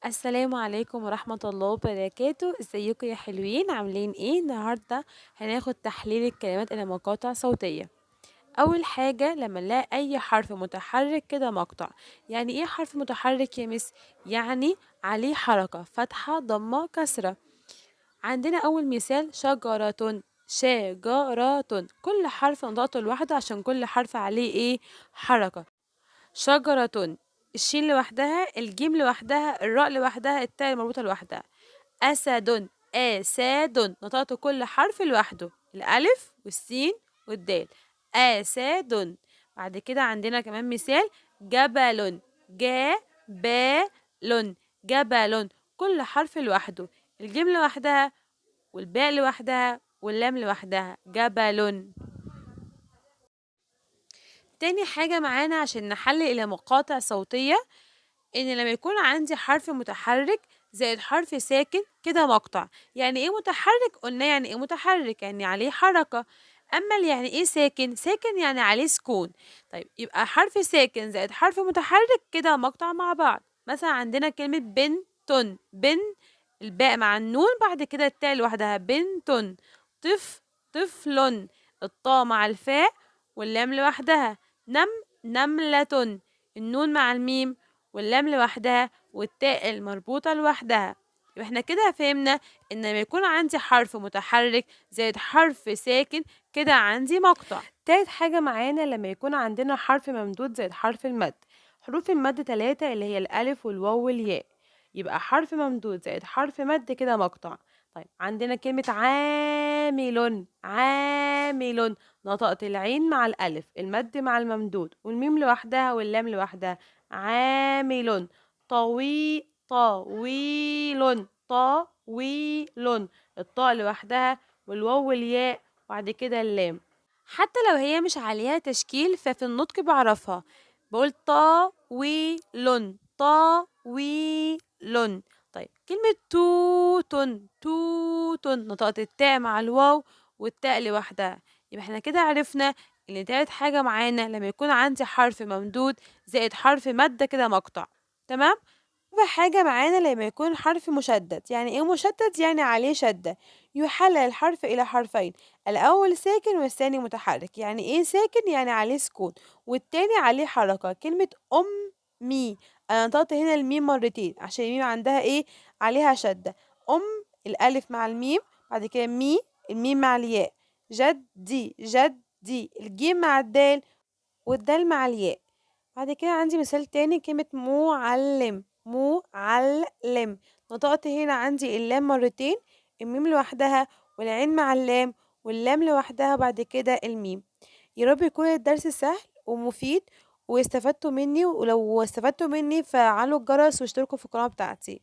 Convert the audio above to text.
السلام عليكم ورحمة الله وبركاته، ازيكم يا حلوين؟ عاملين ايه؟ النهاردة هناخد تحليل الكلمات إلى مقاطع صوتية. أول حاجة لما نلاقي أي حرف متحرك كده مقطع. يعني ايه حرف متحرك يا مس؟ يعني عليه حركة، فتحة، ضمة، كسرة. عندنا أول مثال شجرة، شجرة. كل حرف نطقته لوحده عشان كل حرف عليه ايه؟ حركة. شجرة، الشين لوحدها، الجيم لوحدها، الراء لوحدها، التاء المربوطة لوحدها. أسد، آساد، نطقت كل حرف لوحده، الألف والسين والدال. آساد. بعد كده عندنا كمان مثال جبل، جبل، جبل، كل حرف لوحده، الجيم لوحدها والباء لوحدها واللام لوحدها، جبل. تاني حاجة معانا عشان نحلل إلى مقاطع صوتية، إن لما يكون عندي حرف متحرك زائد حرف ساكن كده مقطع. يعني إيه متحرك؟ قلنا يعني إيه متحرك؟ يعني عليه حركة. أما يعني إيه ساكن؟ ساكن يعني عليه سكون. طيب يبقى حرف ساكن زائد حرف متحرك كده مقطع مع بعض. مثلا عندنا كلمة بنت، بن، الباء مع النون، بعد كده التاء لوحدها، بنت. طفل، الطاء مع الفاء واللام لوحدها. نملة، النون مع الميم واللام لوحدها والتاء المربوطة لوحدها. يبقى احنا كده فهمنا ان لما يكون عندي حرف متحرك زائد حرف ساكن كده عندي مقطع. تالت حاجة معانا لما يكون عندنا حرف ممدود زائد حرف المد. حروف المد 3 اللي هي الألف والواو والياء. يبقى حرف ممدود زائد حرف مد كده مقطع. طيب عندنا كلمة عامل، عامل، نطقت العين مع الألف، المد مع الممدود، والميم لوحدها واللام لوحدها، عامل. طويل، طويل، الطاء لوحدها والواو والياء وبعد كده اللام. حتى لو هي مش عليها تشكيل ففي النطق بعرفها، بقول طويل، طويل. طيب كلمة توت، نطقت التاء مع الواو والتاء لوحدها. يبقى احنا كده عرفنا ان تالت حاجة معانا لما يكون عندي حرف ممدود زائد حرف مادة كده مقطع. تمام. رابع حاجة معانا لما يكون حرف مشدد. يعني ايه مشدد؟ يعني عليه شدة. يحلل الحرف إلى حرفين، الأول ساكن والثاني متحرك. يعني ايه ساكن؟ يعني عليه سكون، والتاني عليه حركة. كلمة أمي، أنا نطقت هنا الميم مرتين عشان الميم عندها ايه؟ عليها شدة. أم، الألف مع الميم، بعد كده مي، الميم مع الياء. جدي، الجيم مع الدال والدال مع الياء. بعد كده عندي مثال تاني كلمة معلم، نطقت هنا عندي اللام مرتين، الميم لوحدها والعين مع اللام واللام لوحدها بعد كده الميم. يا رب يكون الدرس سهل ومفيد واستفدتوا مني، ولو استفدتوا مني فعلوا الجرس واشتركوا في القناة بتاعتي.